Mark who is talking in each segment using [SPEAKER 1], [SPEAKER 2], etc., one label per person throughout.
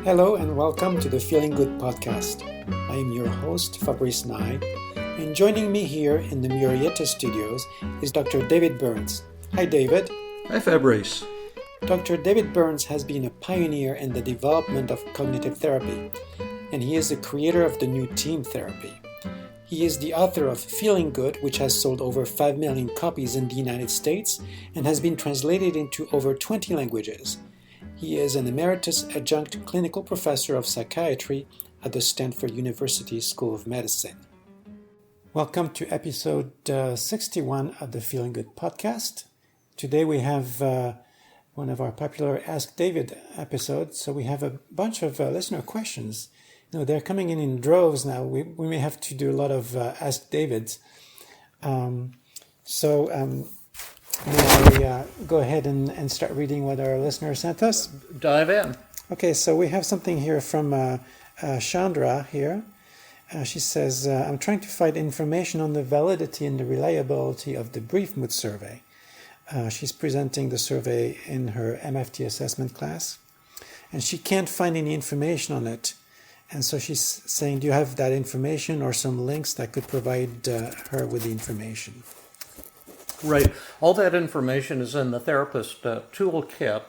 [SPEAKER 1] Hello and welcome to the Feeling Good podcast. I am your host, Fabrice Nye, and joining me here in the Murrieta studios is Dr. David Burns. Hi, David.
[SPEAKER 2] Hi, Fabrice.
[SPEAKER 1] Dr. David Burns has been a pioneer in the development of cognitive therapy, and he is the creator of the new team therapy. He is the author of Feeling Good, which has sold over 5 million copies in the United States and has been translated into over 20 languages. He is an emeritus adjunct clinical professor of psychiatry at the Stanford University School of Medicine. Welcome to episode 61 of the Feeling Good podcast. Today we have one of our popular Ask David episodes. So we have a bunch of listener questions. You know, they're coming in droves now. We may have to do a lot of Ask Davids. May I go ahead and start reading what our listener sent us?
[SPEAKER 2] Dive in.
[SPEAKER 1] Okay, so we have something here from Chandra here. She says, I'm trying to find information on the validity and the reliability of the brief mood survey. She's presenting the survey in her MFT assessment class, and she can't find any information on it. And so she's saying, do you have that information or some links that could provide her with the information?
[SPEAKER 2] Right. All that information is in the Therapist Toolkit,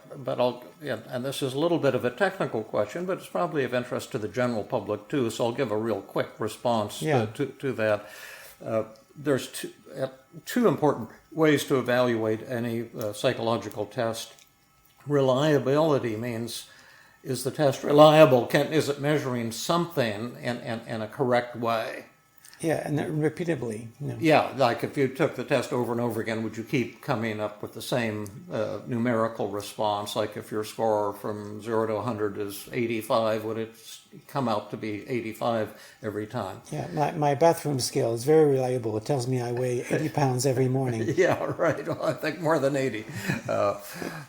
[SPEAKER 2] and this is a little bit of a technical question, but it's probably of interest to the general public too, so I'll give a real quick response to that. There's two important ways to evaluate any psychological test. Reliability means, is the test reliable? Is it measuring something in a correct way?
[SPEAKER 1] Yeah, and repeatedly. No.
[SPEAKER 2] Yeah, like if you took the test over and over again, would you keep coming up with the same numerical response? Like if your score from 0 to 100 is 85, would it come out to be 85 every time?
[SPEAKER 1] Yeah, my bathroom scale is very reliable. It tells me I weigh 80 pounds every morning.
[SPEAKER 2] Yeah, right. Well, I think more than 80.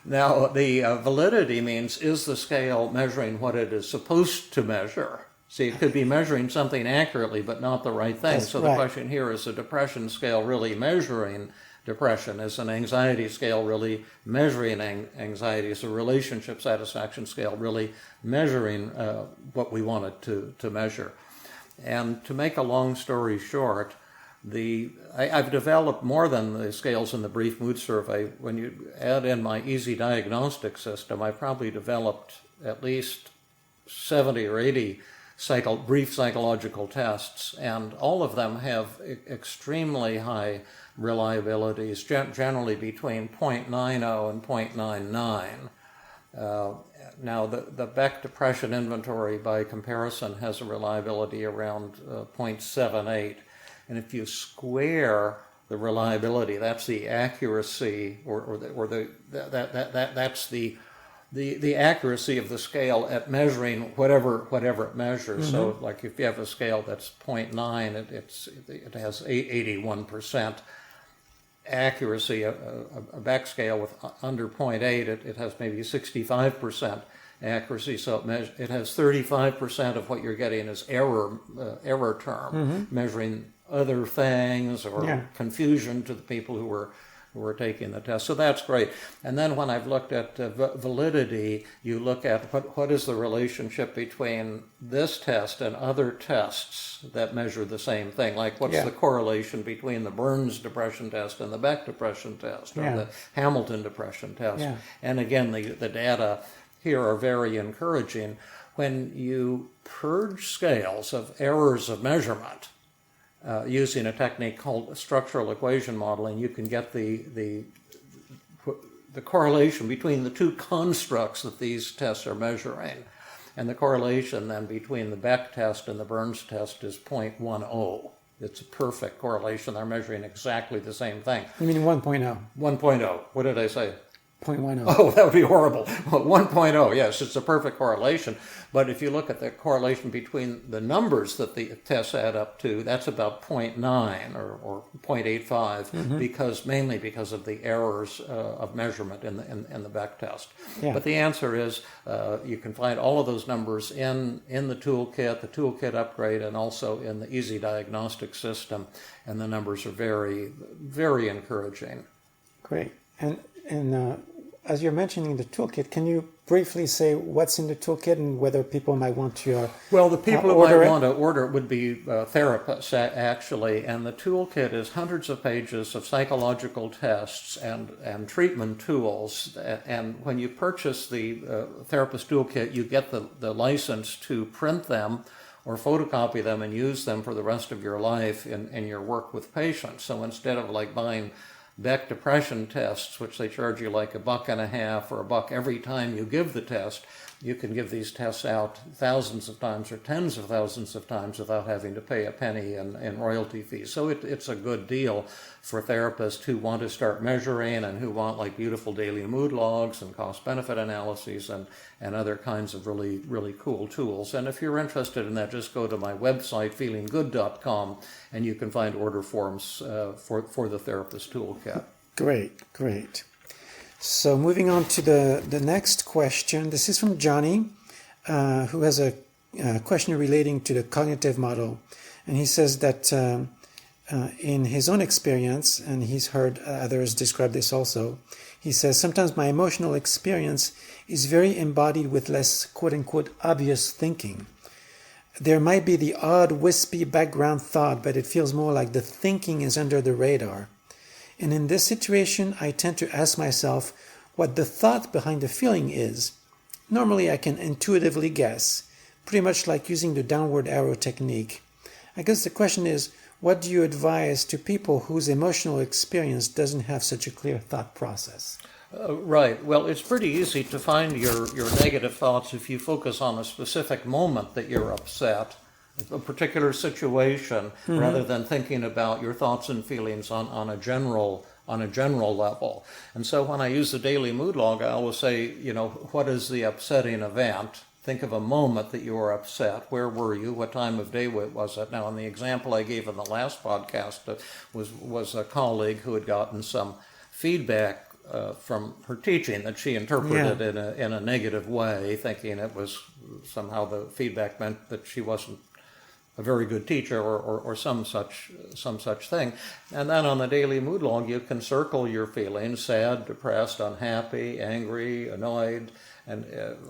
[SPEAKER 2] Now, the validity means, is the scale measuring what it is supposed to measure? See, it could be measuring something accurately, but not the right thing.
[SPEAKER 1] That's
[SPEAKER 2] so the question here, is a depression scale really measuring depression? Is an anxiety scale really measuring anxiety? Is a relationship satisfaction scale really measuring what we want it to measure? And to make a long story short, I've developed more than the scales in the brief mood survey. When you add in my easy diagnostic system, I probably developed at least 70 or 80 brief psychological tests, and all of them have extremely high reliabilities, generally between 0.90 and 0.99. Now, the Beck Depression Inventory, by comparison, has a reliability around 0.78, and if you square the reliability, that's the accuracy, that's the accuracy of the scale at measuring whatever it measures. Mm-hmm. So, like if you have a scale that's 0.9, it has 81% accuracy. A Beck scale with under 0.8, it has maybe 65% accuracy. So it has 35% of what you're getting as error term, mm-hmm. measuring other things or confusion to the people who were taking the test. So that's great. And then when I've looked at validity, you look at what is the relationship between this test and other tests that measure the same thing. Like what's the correlation between the Burns depression test and the Beck depression test or the Hamilton depression test. Yeah. And again, the data here are very encouraging. When you purge scales of errors of measurement, using a technique called structural equation modeling, you can get the correlation between the two constructs that these tests are measuring. And the correlation then between the Beck test and the Burns test is 0.10. It's a perfect correlation. They're measuring exactly the same thing.
[SPEAKER 1] You mean 1.0?
[SPEAKER 2] 1.0. What did I say?
[SPEAKER 1] 0.10.
[SPEAKER 2] Oh, that would be horrible. 1.0, yes, it's a perfect correlation. But if you look at the correlation between the numbers that the tests add up to, that's about 0.9 or 0.85, mm-hmm. mainly because of the errors of measurement in the Beck test. Yeah. But the answer is you can find all of those numbers in the toolkit upgrade, and also in the easy diagnostic system, and the numbers are very, very encouraging.
[SPEAKER 1] Great. And as you're mentioning the toolkit, can you briefly say what's in the toolkit and whether people might want to
[SPEAKER 2] Well, the people who
[SPEAKER 1] order
[SPEAKER 2] might
[SPEAKER 1] it?
[SPEAKER 2] want to order it would be therapists, actually, and the toolkit is hundreds of pages of psychological tests and treatment tools. And when you purchase the Therapist Toolkit, you get the license to print them or photocopy them and use them for the rest of your life in your work with patients. So instead of like buying Beck depression tests, which they charge you like $1.50 or $1 every time you give the test, you can give these tests out thousands of times or tens of thousands of times without having to pay a penny in royalty fees. So it's a good deal for therapists who want to start measuring and who want like beautiful daily mood logs and cost-benefit analyses and other kinds of really, really cool tools. And if you're interested in that, just go to my website, feelinggood.com, and you can find order forms for the Therapist Toolkit.
[SPEAKER 1] Great. So moving on to the next question. This is from Johnny, who has a question relating to the cognitive model. And he says that in his own experience, and he's heard others describe this also, he says, sometimes my emotional experience is very embodied with less quote-unquote obvious thinking. There might be the odd wispy background thought, but it feels more like the thinking is under the radar. And in this situation, I tend to ask myself what the thought behind the feeling is. Normally, I can intuitively guess, pretty much like using the downward arrow technique. I guess the question is, what do you advise to people whose emotional experience doesn't have such a clear thought process?
[SPEAKER 2] Right. Well, it's pretty easy to find your negative thoughts if you focus on a specific moment that you're upset, a particular situation, rather than thinking about your thoughts and feelings on a general level. And so when I use the daily mood log, I always say, what is the upsetting event? Think of a moment that you were upset. Where were you? What time of day was it? Now, in the example I gave in the last podcast was a colleague who had gotten some feedback from her teaching that she interpreted in a negative way, thinking it was somehow the feedback meant that she wasn't a very good teacher or some such thing. And then on the daily mood log, you can circle your feelings: sad, depressed, unhappy, angry, annoyed, and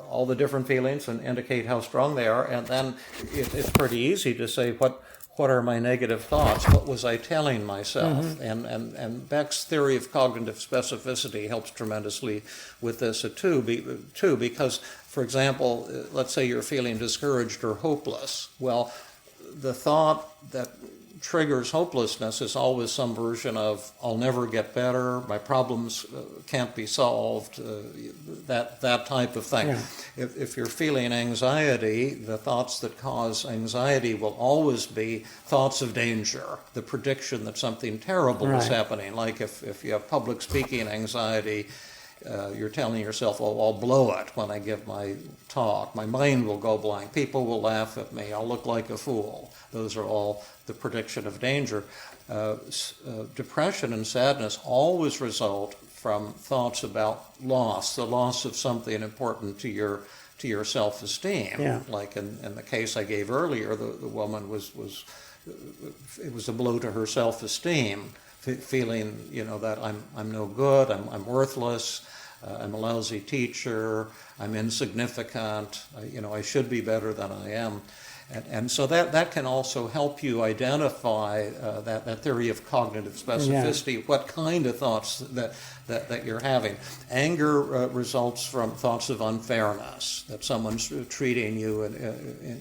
[SPEAKER 2] all the different feelings, and indicate how strong they are. And then it's pretty easy to say, what are my negative thoughts? What was I telling myself? And Beck's theory of cognitive specificity helps tremendously with this too, because, for example, let's say you're feeling discouraged or hopeless. Well, the thought that triggers hopelessness is always some version of, I'll never get better, my problems can't be solved, that type of thing.
[SPEAKER 1] Yeah.
[SPEAKER 2] If you're feeling anxiety, the thoughts that cause anxiety will always be thoughts of danger, the prediction that something terrible is happening. Like if you have public speaking anxiety, you're telling yourself, oh, I'll blow it when I give my talk. My mind will go blank. People will laugh at me. I'll look like a fool. Those are all the prediction of danger. Depression and sadness always result from thoughts about loss, the loss of something important to your self-esteem. Yeah. Like in the case I gave earlier, the woman it was a blow to her self-esteem, feeling that I'm no good, I'm worthless, I'm a lousy teacher, I'm insignificant, I should be better than I am. And so that can also help you identify that theory of cognitive specificity, what kind of thoughts that you're having. Anger results from thoughts of unfairness, that someone's treating you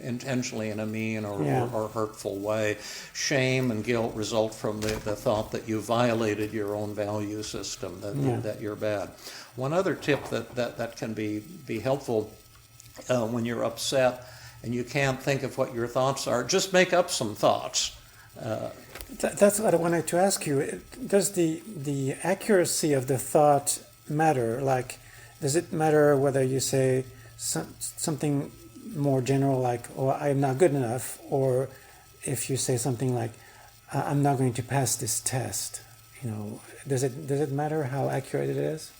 [SPEAKER 2] intentionally in a mean or hurtful way. Shame and guilt result from the thought that you violated your own value system, that you're bad. One other tip that can be helpful when you're upset and you can't think of what your thoughts are, just make up some thoughts.
[SPEAKER 1] That's what I wanted to ask you. Does the accuracy of the thought matter? Like, does it matter whether you say something more general like, oh, I'm not good enough, or if you say something like, I'm not going to pass this test? Does it matter how accurate it is?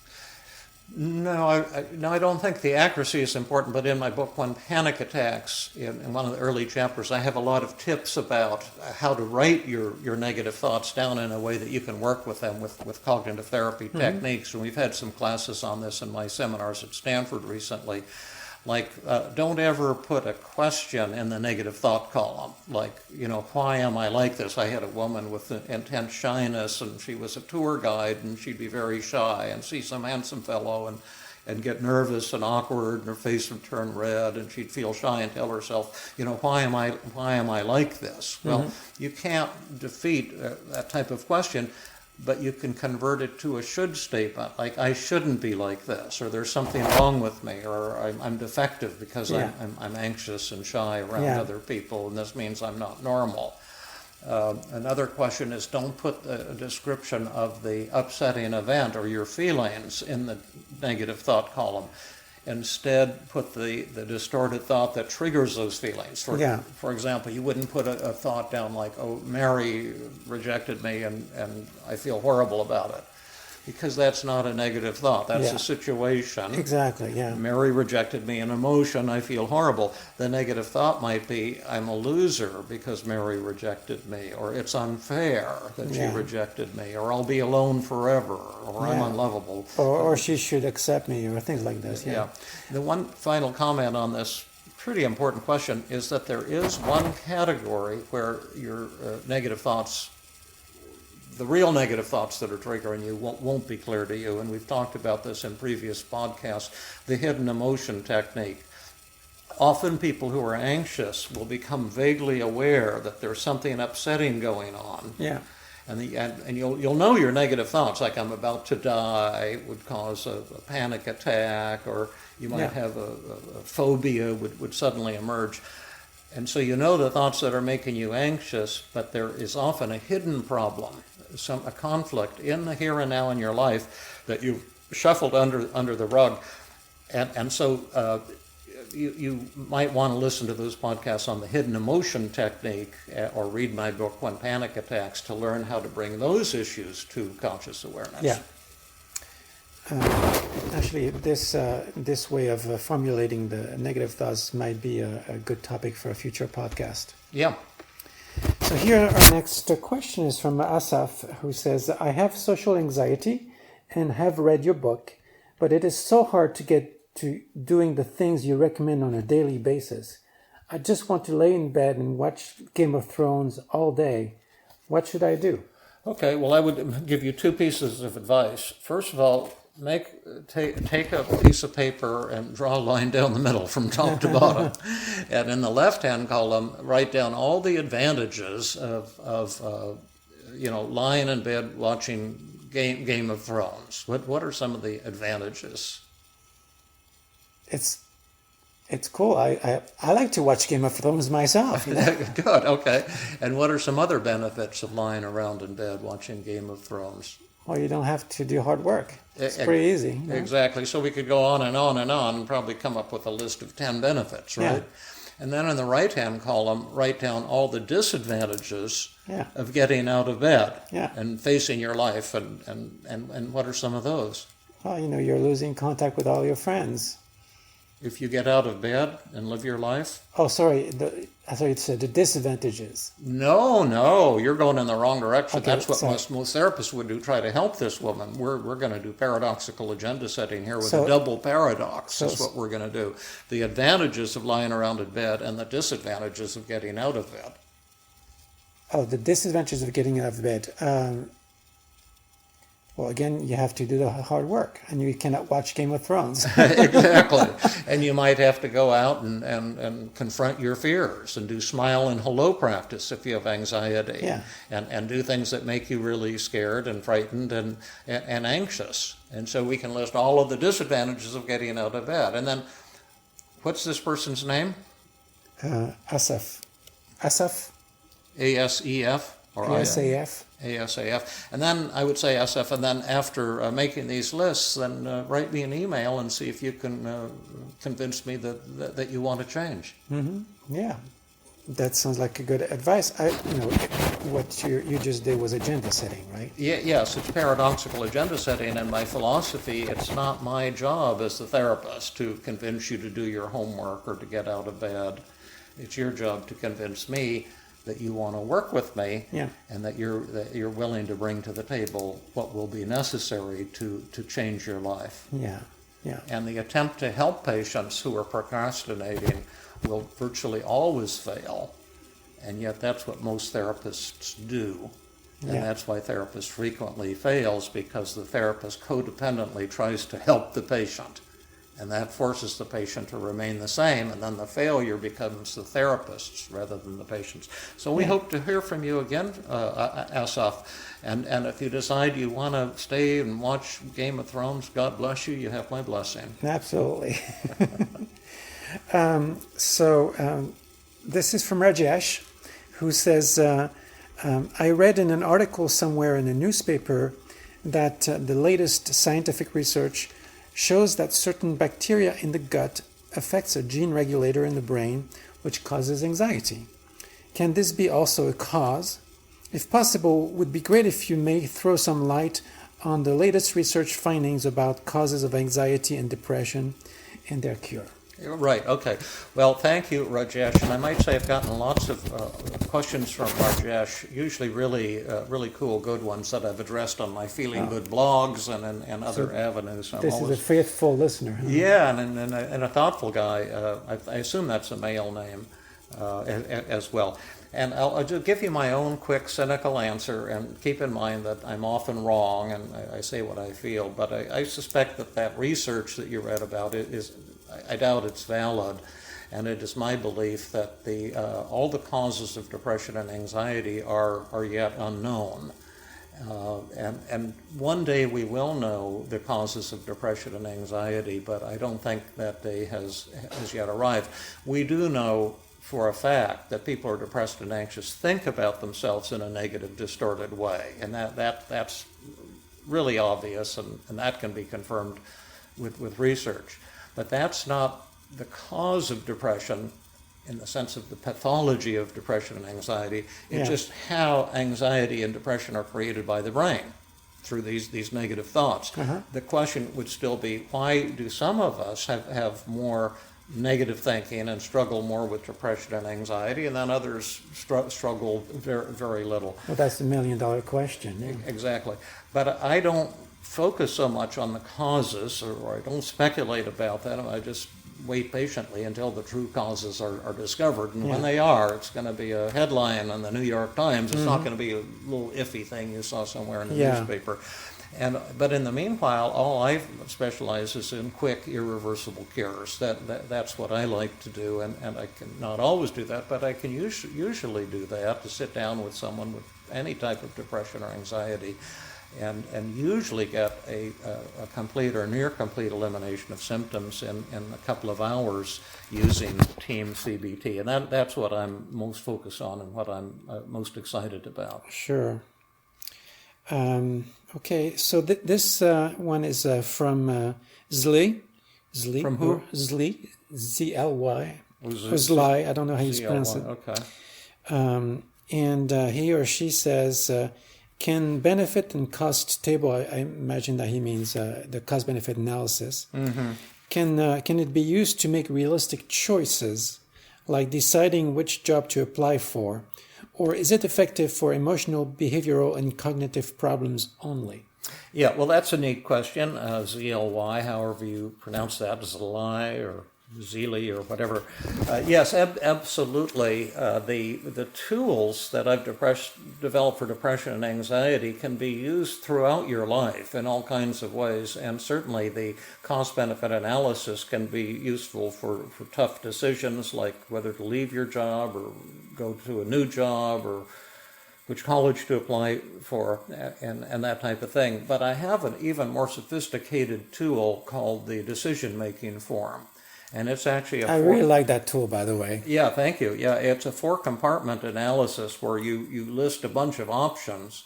[SPEAKER 2] No, I don't think the accuracy is important, but in my book, When Panic Attacks, in one of the early chapters, I have a lot of tips about how to write your negative thoughts down in a way that you can work with them with cognitive therapy techniques. And we've had some classes on this in my seminars at Stanford recently. Like, don't ever put a question in the negative thought column. Like, why am I like this? I had a woman with intense shyness, and she was a tour guide, and she'd be very shy and see some handsome fellow and get nervous and awkward, and her face would turn red, and she'd feel shy and tell herself, why am I like this? Well, you can't defeat that type of question, but you can convert it to a should statement, like I shouldn't be like this, or there's something wrong with me, or I'm defective because I'm anxious and shy around other people, and this means I'm not normal. Another question is, don't put a description of the upsetting event or your feelings in the negative thought column. Instead, put the distorted thought that triggers those feelings. For example, you wouldn't put a thought down like, oh, Mary rejected me and I feel horrible about it. Because that's not a negative thought. That's a situation.
[SPEAKER 1] Exactly, yeah.
[SPEAKER 2] Mary rejected me, an emotion, I feel horrible. The negative thought might be, I'm a loser because Mary rejected me, or it's unfair that she rejected me, or I'll be alone forever, or I'm unlovable.
[SPEAKER 1] Or she should accept me, or things like this,
[SPEAKER 2] The one final comment on this pretty important question is that there is one category where your negative thoughts, the real negative thoughts that are triggering you won't be clear to you, and we've talked about this in previous podcasts, the hidden emotion technique. Often people who are anxious will become vaguely aware that there's something upsetting going on.
[SPEAKER 1] Yeah.
[SPEAKER 2] And you'll know your negative thoughts, like I'm about to die would cause a panic attack, or you might have a phobia would suddenly emerge. And so you know the thoughts that are making you anxious, but there is often a hidden problem, a conflict in the here and now in your life that you've shuffled under the rug. And so you might want to listen to those podcasts on the hidden emotion technique, or read my book, When Panic Attacks, to learn how to bring those issues to conscious awareness.
[SPEAKER 1] Yeah. Actually, this way of formulating the negative thoughts might be a good topic for a future podcast.
[SPEAKER 2] Yeah.
[SPEAKER 1] So here our next question is from Asaf, who says, I have social anxiety and have read your book, but it is so hard to get to doing the things you recommend on a daily basis. I just want to lay in bed and watch Game of Thrones all day. What should I do?
[SPEAKER 2] Okay, well, I would give you two pieces of advice. First of all, take a piece of paper and draw a line down the middle from top to bottom. And in the left-hand column, write down all the advantages of lying in bed watching Game of Thrones. What are some of the advantages?
[SPEAKER 1] It's cool. I like to watch Game of Thrones myself.
[SPEAKER 2] Good, okay. And what are some other benefits of lying around in bed watching Game of Thrones?
[SPEAKER 1] Well, you don't have to do hard work. It's pretty easy.
[SPEAKER 2] Exactly. So we could go on and on and probably come up with a list of 10 benefits, right? Yeah. And then in the right-hand column, write down all the disadvantages of getting out of bed and facing your life. And what are some of those? Well,
[SPEAKER 1] you're losing contact with all your friends.
[SPEAKER 2] If you get out of bed and live your life?
[SPEAKER 1] Oh, sorry. I thought you said the disadvantages.
[SPEAKER 2] No, you're going in the wrong direction.
[SPEAKER 1] Okay,
[SPEAKER 2] that's what most therapists would do, try to help this woman. We're going to do paradoxical agenda setting here with a double paradox. That's what we're going to do. The advantages of lying around in bed and the disadvantages of getting out of bed.
[SPEAKER 1] Oh, the disadvantages of getting out of bed. Well, again, you have to do the hard work, and you cannot watch Game of Thrones.
[SPEAKER 2] Exactly. And you might have to go out and confront your fears and do smile and hello practice if you have anxiety.
[SPEAKER 1] Yeah.
[SPEAKER 2] And do things that make you really scared and frightened and anxious. And so we can list all of the disadvantages of getting out of bed. And then, what's this person's name?
[SPEAKER 1] Asaf. Asaf?
[SPEAKER 2] A-S-E-F? Or
[SPEAKER 1] ASAF.
[SPEAKER 2] ASAF. And then I would say SF, and then after making these lists, then write me an email and see if you can convince me that you want to change.
[SPEAKER 1] Mm-hmm. Yeah. That sounds like a good advice. What you just did was agenda setting, right?
[SPEAKER 2] Yes, it's paradoxical agenda setting, and my philosophy, it's not my job as the therapist to convince you to do your homework or to get out of bed. It's your job to convince me that you want to work with me, and that you're willing to bring to the table what will be necessary to change your life.
[SPEAKER 1] Yeah.
[SPEAKER 2] And the attempt to help patients who are procrastinating will virtually always fail, and yet that's what most therapists do. And that's why therapists frequently fails, because the therapist codependently tries to help the patient. And that forces the patient to remain the same, and then the failure becomes the therapist's rather than the patient's. So we hope to hear from you again, Asaf. And if you decide you want to stay and watch Game of Thrones, God bless you. You have my blessing.
[SPEAKER 1] Absolutely. This is from Rajesh, who says, I read in an article somewhere in a newspaper that the latest scientific research shows that certain bacteria in the gut affects a gene regulator in the brain, which causes anxiety. Can this be also a cause? If possible, would be great if you may throw some light on the latest research findings about causes of anxiety and depression and their cure.
[SPEAKER 2] Right, okay. Well, thank you, Rajesh. And I might say I've gotten lots of questions from Rajesh, usually really cool, good ones that I've addressed on my Feeling Good blogs and other avenues.
[SPEAKER 1] This is a faithful listener. Huh?
[SPEAKER 2] Yeah, and a thoughtful guy. I assume that's a male name as well. And I'll just give you my own quick, cynical answer, and keep in mind that I'm often wrong, and I say what I feel, but I suspect that research that you read about I doubt it's valid, and it is my belief that all the causes of depression and anxiety are yet unknown. And one day we will know the causes of depression and anxiety, but I don't think that day has yet arrived. We do know for a fact that people who are depressed and anxious think about themselves in a negative, distorted way, and that's really obvious, and that can be confirmed with research. But that's not the cause of depression in the sense of the pathology of depression and anxiety. It's just how anxiety and depression are created by the brain through these negative thoughts. The question would still be, why do some of us have more negative thinking and struggle more with depression and anxiety, and then others struggle very, very little?
[SPEAKER 1] Well, that's the million-dollar question. Yeah.
[SPEAKER 2] Exactly. But I don't focus so much on the causes, or I don't speculate about that. I just wait patiently until the true causes are discovered. And when they are, it's going to be a headline in the New York Times. It's not going to be a little iffy thing you saw somewhere in the newspaper. But in the meanwhile, all I specialize is in quick, irreversible cures. That's what I like to do, and I can not always do that, but I can usually do that, to sit down with someone with any type of depression or anxiety, and usually get a complete or near complete elimination of symptoms in a couple of hours using Team CBT. And that's what I'm most focused on and what I'm most excited about.
[SPEAKER 1] Sure. Okay, so this one is from Zli. Zli.
[SPEAKER 2] From who?
[SPEAKER 1] Zli. Z-L-Y. Zli. I don't know how you pronounce it.
[SPEAKER 2] Okay.
[SPEAKER 1] And he or she says, can benefit and cost table, I imagine that he means the cost-benefit analysis, can it be used to make realistic choices, like deciding which job to apply for? Or is it effective for emotional, behavioral, and cognitive problems only?
[SPEAKER 2] Yeah, well, that's a neat question. Z-L-Y, however you pronounce that, Zli or Zili or whatever. Yes, absolutely. The tools that I've developed for depression and anxiety can be used throughout your life in all kinds of ways, and certainly the cost-benefit analysis can be useful for tough decisions like whether to leave your job or go to a new job or which college to apply for, and that type of thing. But I have an even more sophisticated tool called the DecisionMaking Form. And it's actually
[SPEAKER 1] I really like that tool, by the way.
[SPEAKER 2] Yeah, thank you. Yeah, it's a 4-compartment analysis where you list a bunch of options,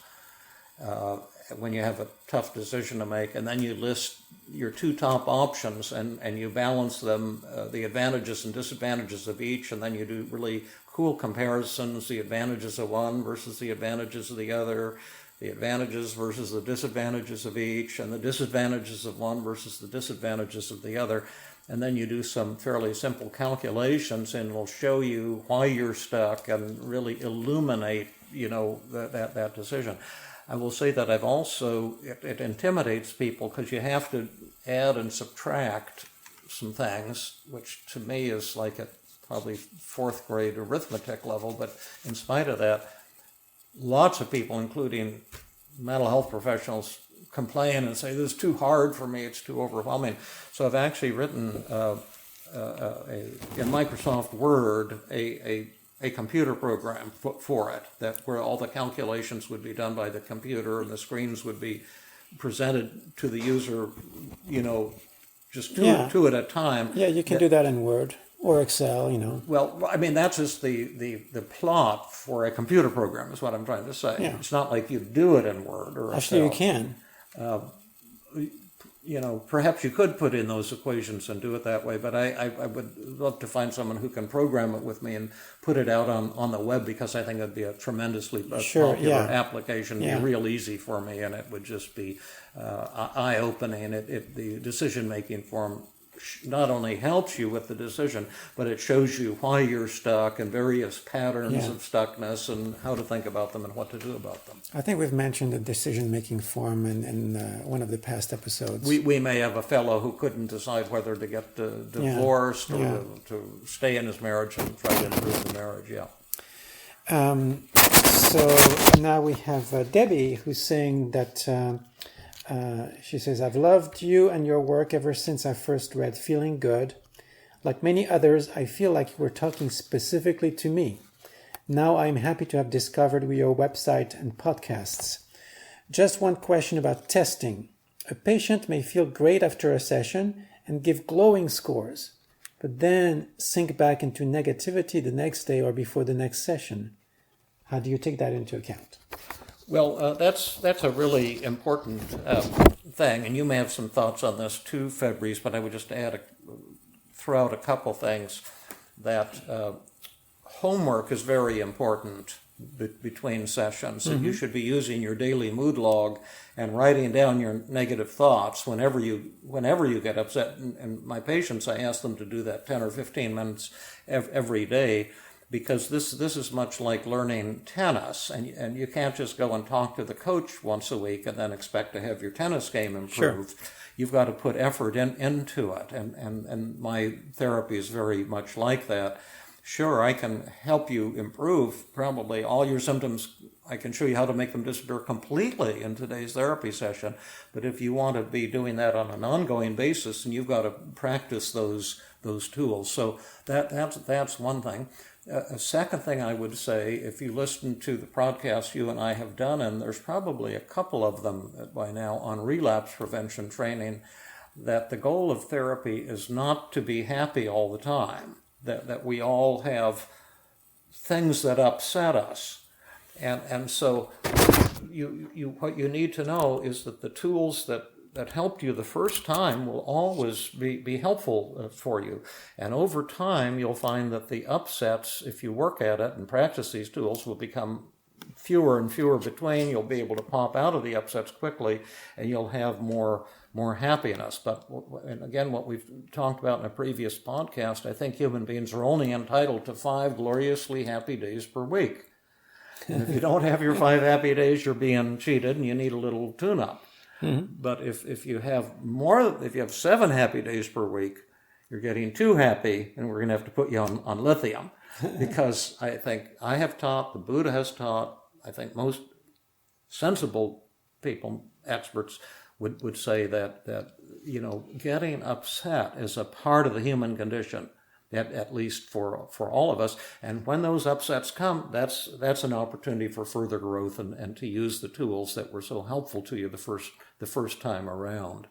[SPEAKER 2] when you have a tough decision to make, and then you list your two top options and you balance them, the advantages and disadvantages of each, and then you do really cool comparisons, the advantages of one versus the advantages of the other, the advantages versus the disadvantages of each, and the disadvantages of one versus the disadvantages of the other. And then you do some fairly simple calculations, and it'll show you why you're stuck and really illuminate, that decision. I will say that I've also, it intimidates people because you have to add and subtract some things, which to me is like at probably fourth grade arithmetic level. But in spite of that, lots of people, including mental health professionals, complain and say, this is too hard for me, it's too overwhelming. So I've actually written in Microsoft Word a computer program for it, where all the calculations would be done by the computer and the screens would be presented to the user, just two at a time.
[SPEAKER 1] Yeah, you can do that in Word or Excel,
[SPEAKER 2] Well, I mean, that's just the plot for a computer program is what I'm trying to say.
[SPEAKER 1] Yeah.
[SPEAKER 2] It's not like you do it in Word or
[SPEAKER 1] Actually,
[SPEAKER 2] Excel.
[SPEAKER 1] you can.
[SPEAKER 2] Perhaps you could put in those equations and do it that way, but I would love to find someone who can program it with me and put it out on the web, because I think it'd be a tremendously popular application, be real easy for me, and it would just be eye-opening. The decision-making form not only helps you with the decision, but it shows you why you're stuck and various patterns of stuckness and how to think about them and what to do about them.
[SPEAKER 1] I think we've mentioned the decision-making form in one of the past episodes.
[SPEAKER 2] We may have a fellow who couldn't decide whether to get divorced or to stay in his marriage and try to improve the marriage,
[SPEAKER 1] So now we have Debbie, who's saying that she says, I've loved you and your work ever since I first read Feeling Good. Like many others, I feel like you were talking specifically to me. Now I'm happy to have discovered your website and podcasts. Just one question about testing. A patient may feel great after a session and give glowing scores, but then sink back into negativity the next day or before the next session. How do you take that into account?
[SPEAKER 2] Well, that's a really important thing, and you may have some thoughts on this too, Fabrice, but I would just throw out a couple things. That homework is very important between sessions. Mm-hmm. You should be using your daily mood log and writing down your negative thoughts whenever you get upset. And my patients, I ask them to do that 10 or 15 minutes every day, because this is much like learning tennis, and you can't just go and talk to the coach once a week and then expect to have your tennis game improved. Sure. You've got to put effort into it, and my therapy is very much like that. Sure, I can help you improve probably all your symptoms. I can show you how to make them disappear completely in today's therapy session, but if you want to be doing that on an ongoing basis, then you've got to practice those tools. So that's one thing. A second thing I would say, if you listen to the podcast you and I have done, and there's probably a couple of them by now on relapse prevention training, that the goal of therapy is not to be happy all the time, that we all have things that upset us. And so what you need to know is that the tools that helped you the first time will always be helpful for you. And over time, you'll find that the upsets, if you work at it and practice these tools, will become fewer and fewer between. You'll be able to pop out of the upsets quickly, and you'll have more happiness. But and again, what we've talked about in a previous podcast, I think human beings are only entitled to 5 gloriously happy days per week. And if you don't have your 5 happy days, you're being cheated, and you need a little tune-up. Mm-hmm. But if you have 7 happy days per week, you're getting too happy, and we're going to have to put you on lithium. Because I think I have taught, the Buddha has taught, I think most sensible people, experts, would say that getting upset is a part of the human condition, at least for all of us. And when those upsets come, that's an opportunity for further growth and to use the tools that were so helpful to you the first time around.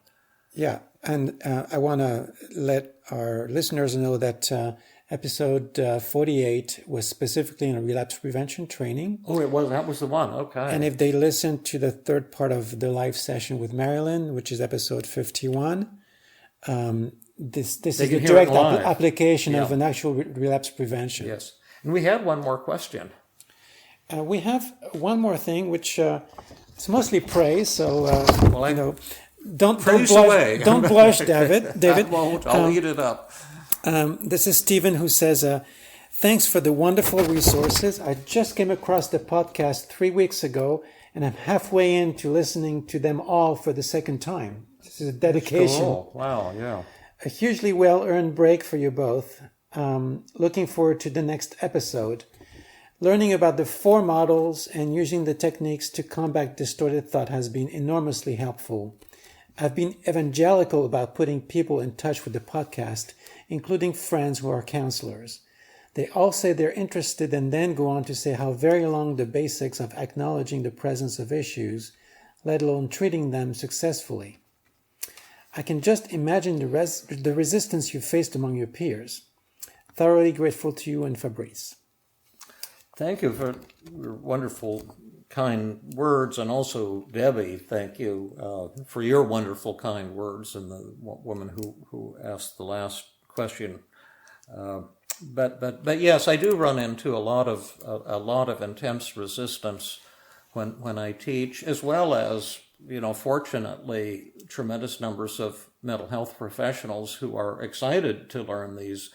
[SPEAKER 2] Yeah, and I want to let our listeners know that
[SPEAKER 1] Episode 48 was specifically on relapse prevention training.
[SPEAKER 2] Oh, it was. That was the one. Okay.
[SPEAKER 1] And if they listen to the third part of the live session with Marilyn, which is episode 51, this is the direct application of an actual relapse prevention.
[SPEAKER 2] Yes. And we had one more question.
[SPEAKER 1] We have one more thing, which it's mostly praise. So, don't blush, don't blush, David.
[SPEAKER 2] I won't. I'll eat it up.
[SPEAKER 1] This is Stephen who says, thanks for the wonderful resources. I just came across the podcast 3 weeks ago, and I'm halfway into listening to them all for the second time. This is a dedication.
[SPEAKER 2] Cool. Wow, yeah.
[SPEAKER 1] A hugely well-earned break for you both. Looking forward to the next episode. Learning about the 4 models and using the techniques to combat distorted thought has been enormously helpful. I've been evangelical about putting people in touch with the podcast, including friends who are counselors. They all say they're interested and then go on to say how very long the basics of acknowledging the presence of issues, let alone treating them successfully. I can just imagine the resistance you faced among your peers. Thoroughly grateful to you and Fabrice.
[SPEAKER 2] Thank you for your wonderful, kind words, and also Debbie, thank you for your wonderful, kind words, and the woman who asked the last question. But yes, I do run into a lot of intense resistance when I teach, as well as, fortunately, tremendous numbers of mental health professionals who are excited to learn these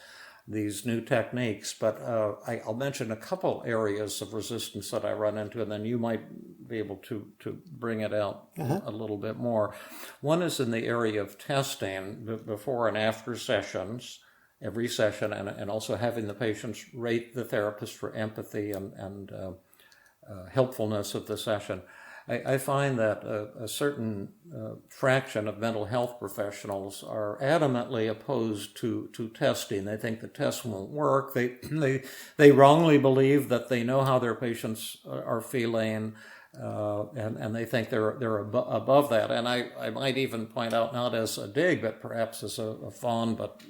[SPEAKER 2] new techniques. But I'll mention a couple areas of resistance that I run into, and then you might be able to bring it out a little bit more. One is in the area of testing before and after sessions, every session, and also having the patients rate the therapist for empathy and helpfulness of the session. I find that a certain fraction of mental health professionals are adamantly opposed to testing. They think the tests won't work. They wrongly believe that they know how their patients are feeling, and they think they're above that. And I might even point out, not as a dig, but perhaps as a fond but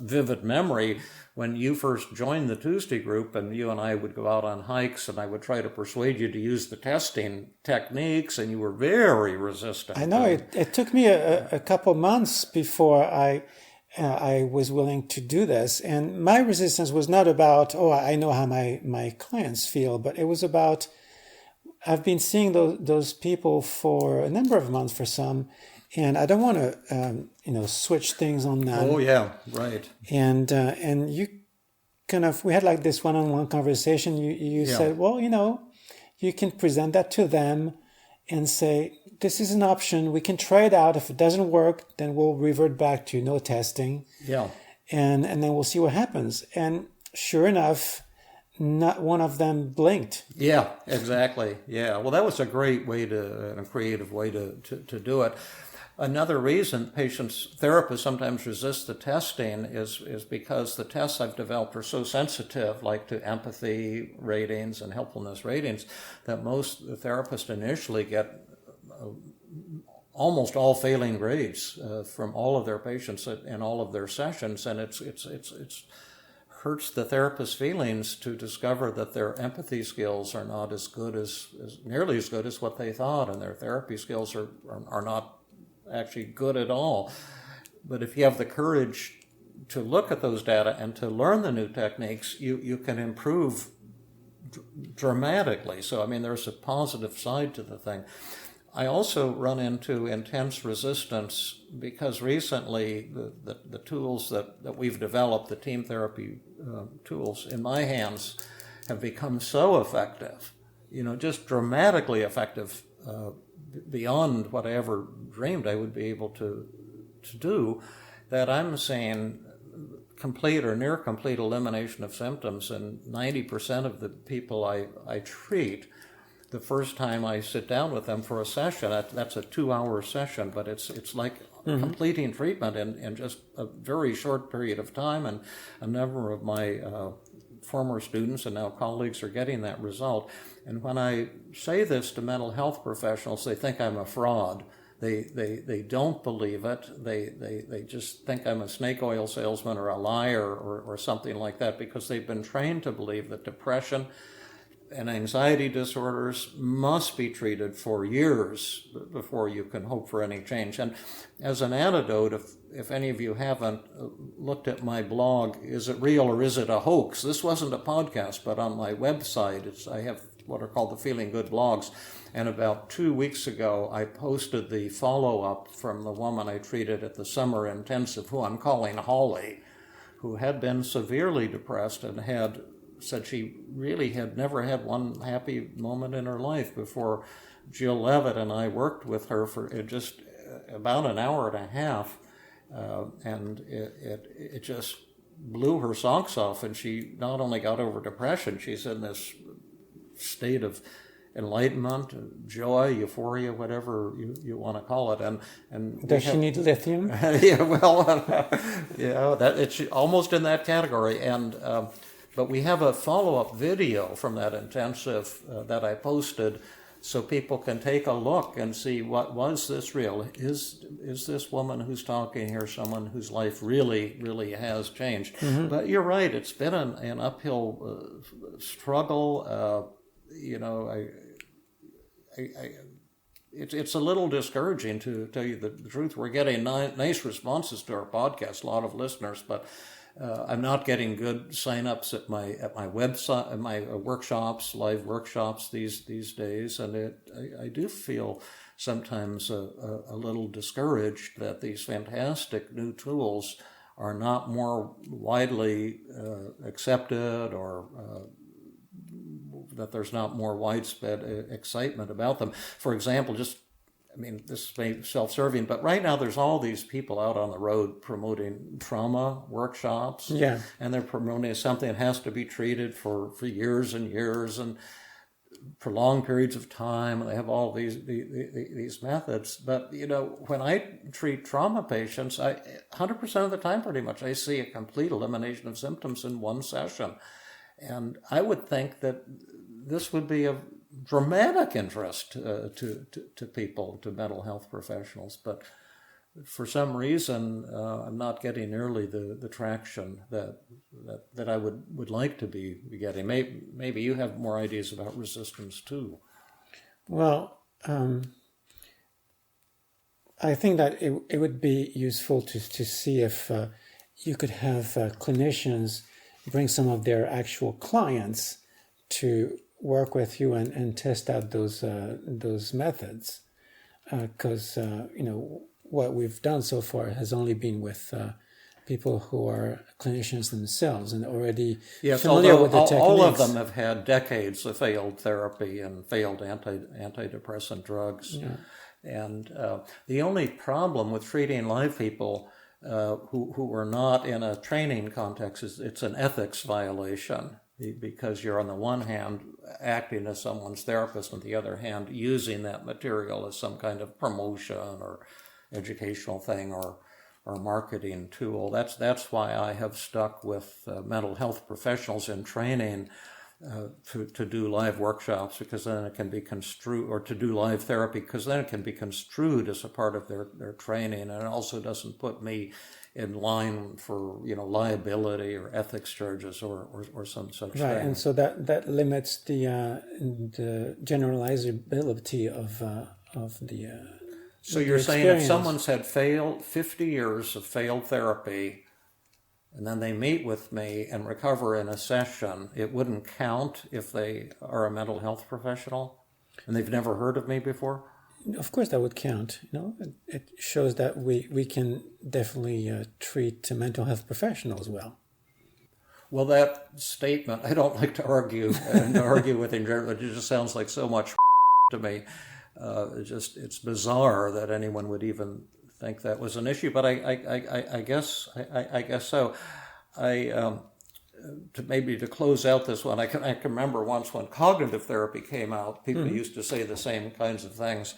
[SPEAKER 2] vivid memory, when you first joined the Tuesday group and you and I would go out on hikes and I would try to persuade you to use the testing techniques, and you were very resistant.
[SPEAKER 1] I know. It took me a couple months before I was willing to do this. And my resistance was not about, I know how my clients feel, but it was about, I've been seeing those people for a number of months for some, and I don't want to, switch things on them.
[SPEAKER 2] Oh, yeah, right.
[SPEAKER 1] And you we had like this one-on-one conversation. You said, well, you can present that to them and say, this is an option. We can try it out. If it doesn't work, then we'll revert back to no testing.
[SPEAKER 2] Yeah.
[SPEAKER 1] And then we'll see what happens. And sure enough, not one of them blinked.
[SPEAKER 2] Yeah, exactly. Yeah. Well, that was a great way a creative way to do it. Another reason therapists sometimes resist the testing is because the tests I've developed are so sensitive, like to empathy ratings and helpfulness ratings, that most therapists initially get almost all failing grades from all of their patients in all of their sessions, and it's hurts the therapist's feelings to discover that their empathy skills are not nearly as good as what they thought, and their therapy skills are not actually good at all. But if you have the courage to look at those data and to learn the new techniques, you can improve dramatically. So, there's a positive side to the thing. I also run into intense resistance because recently the tools that we've developed, the team therapy tools in my hands, have become so effective, just dramatically effective, beyond what I ever dreamed I would be able to do, that I'm seeing complete or near complete elimination of symptoms in 90% of the people I treat the first time I sit down with them for a session. That's a 2-hour session, but it's like completing treatment in just a very short period of time, and a number of my former students and now colleagues are getting that result. And when I say this to mental health professionals, they think I'm a fraud, They don't believe it. They just think I'm a snake oil salesman or a liar or something like that, because they've been trained to believe that depression and anxiety disorders must be treated for years before you can hope for any change. And as an antidote, if any of you haven't looked at my blog, Is It Real or Is It a Hoax? This wasn't a podcast, but on my website, I have what are called the Feeling Good blogs. And about 2 weeks ago, I posted the follow-up from the woman I treated at the summer intensive, who I'm calling Holly, who had been severely depressed and said she really had never had one happy moment in her life before Jill Levitt and I worked with her for just about an hour and a half, and it just blew her socks off, and she not only got over depression, she's in this state of enlightenment, joy, euphoria, whatever you want to call it. And
[SPEAKER 1] does she need lithium?
[SPEAKER 2] Yeah, well, yeah, that it's almost in that category. And but we have a follow-up video from that intensive that I posted, so people can take a look and see, what was this real? Is this woman who's talking here someone whose life really has changed? Mm-hmm. But you're right; it's been an uphill struggle. It's a little discouraging, to tell you the truth. We're getting nice responses to our podcast, a lot of listeners, but I'm not getting good sign-ups at my website, at my workshops, live workshops these days, and I do feel sometimes a little discouraged that these fantastic new tools are not more widely accepted, or that there's not more widespread excitement about them. For example, this may be self-serving, but right now there's all these people out on the road promoting trauma workshops.
[SPEAKER 1] Yeah.
[SPEAKER 2] And they're promoting something that has to be treated for years and years and prolonged periods of time. And they have all these methods. But, when I treat trauma patients, 100% of the time pretty much, I see a complete elimination of symptoms in one session. And I would think that this would be of dramatic interest to people, to mental health professionals. But for some reason, I'm not getting nearly the traction that I would like to be getting. Maybe you have more ideas about resistance too.
[SPEAKER 1] Well, I think that it would be useful to see if you could have clinicians bring some of their actual clients to work with you and test out those methods, because what we've done so far has only been with people who are clinicians themselves and already familiar with the techniques.
[SPEAKER 2] All of them have had decades of failed therapy and failed antidepressant drugs. Yeah. And the only problem with treating live people who are not in a training context is it's an ethics violation, because you're on the one hand acting as someone's therapist, on the other hand using that material as some kind of promotion or educational thing or marketing tool. That's why I have stuck with mental health professionals in training to do live workshops, because then it can be construed, or to do live therapy, because then it can be construed as a part of their training, and it also doesn't put me in line for liability or ethics charges or some such thing.
[SPEAKER 1] Right, and so that limits the generalizability of the.
[SPEAKER 2] So you're saying if someone's had 50 years of failed therapy, and then they meet with me and recover in a session, it wouldn't count if they are a mental health professional and they've never heard of me before?
[SPEAKER 1] Of course that would count. It shows that we can definitely treat mental health professionals well.
[SPEAKER 2] Well, that statement, I don't like to argue with in general. It just sounds like so much to me. It's bizarre that anyone would even think that was an issue, but I guess so. to close out this one, I can remember once when cognitive therapy came out, people used to say the same kinds of things.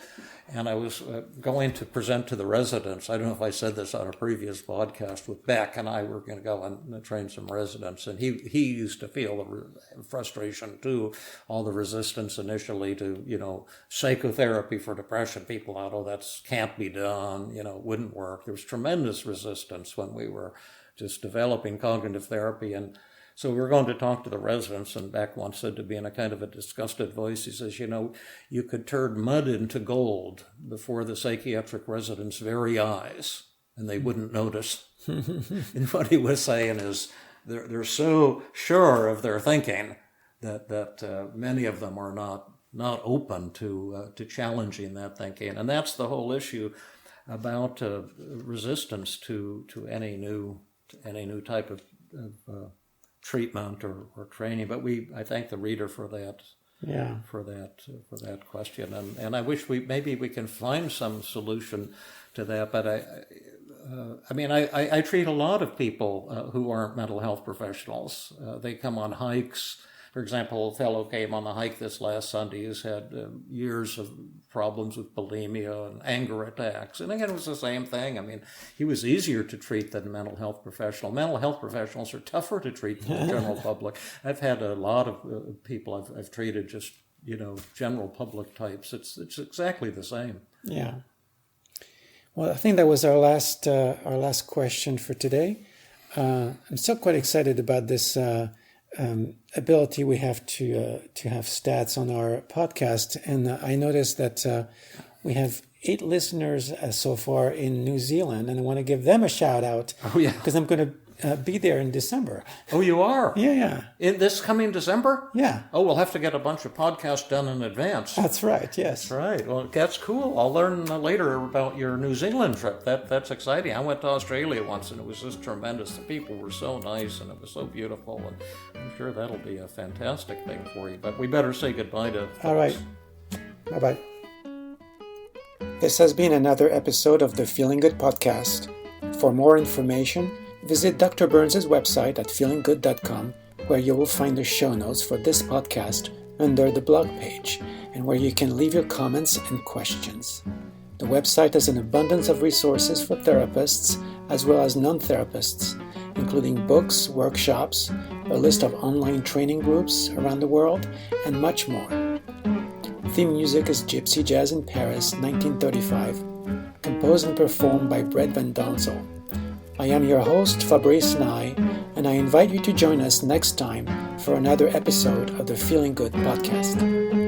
[SPEAKER 2] And I was going to present to the residents. I don't know if I said this on a previous podcast with Beck, and I were going to go and train some residents. And he used to feel the frustration too, all the resistance initially to, psychotherapy for depression. People thought, oh, that can't be done, it wouldn't work. There was tremendous resistance when we were just developing cognitive therapy. And so we were going to talk to the residents, and Beck once said to me in a kind of a disgusted voice, he says, you could turn mud into gold before the psychiatric residents' very eyes, and they wouldn't notice. And what he was saying is they're so sure of their thinking that many of them are not open to challenging that thinking. And that's the whole issue about resistance to any new type of treatment or training. But I thank the reader for that. Yeah. For that question, and I wish maybe we can find some solution to that. But I treat a lot of people who aren't mental health professionals. They come on hikes. For example, a fellow came on a hike this last Sunday who's had years of problems with bulimia and anger attacks. And again, it was the same thing. He was easier to treat than a mental health professional. Mental health professionals are tougher to treat than the general public. I've had a lot of people I've treated just, general public types. It's exactly the same.
[SPEAKER 1] Yeah. Well, I think that was our last question for today. I'm still quite excited about this ability we have to have stats on our podcast, and I noticed that we have 8 listeners so far in New Zealand, and I want to give them a shout out.
[SPEAKER 2] Oh yeah,
[SPEAKER 1] because I'm going to be there in December.
[SPEAKER 2] Oh, you are?
[SPEAKER 1] Yeah.
[SPEAKER 2] In this coming December?
[SPEAKER 1] Yeah.
[SPEAKER 2] Oh, we'll have to get a bunch of podcasts done in advance.
[SPEAKER 1] That's right, yes.
[SPEAKER 2] That's right. Well, that's cool. I'll learn later about your New Zealand trip. That's exciting. I went to Australia once, and it was just tremendous. The people were so nice, and it was so beautiful, and I'm sure that'll be a fantastic thing for you. But we better say goodbye to folks.
[SPEAKER 1] All right. Bye-bye. This has been another episode of the Feeling Good podcast. For more information, visit Dr. Burns' website at feelinggood.com, where you will find the show notes for this podcast under the blog page, and where you can leave your comments and questions. The website has an abundance of resources for therapists as well as non-therapists, including books, workshops, a list of online training groups around the world, and much more. Theme music is Gypsy Jazz in Paris, 1935, composed and performed by Brett Van Donsel. I am your host, Fabrice Nye, and I invite you to join us next time for another episode of the Feeling Good podcast.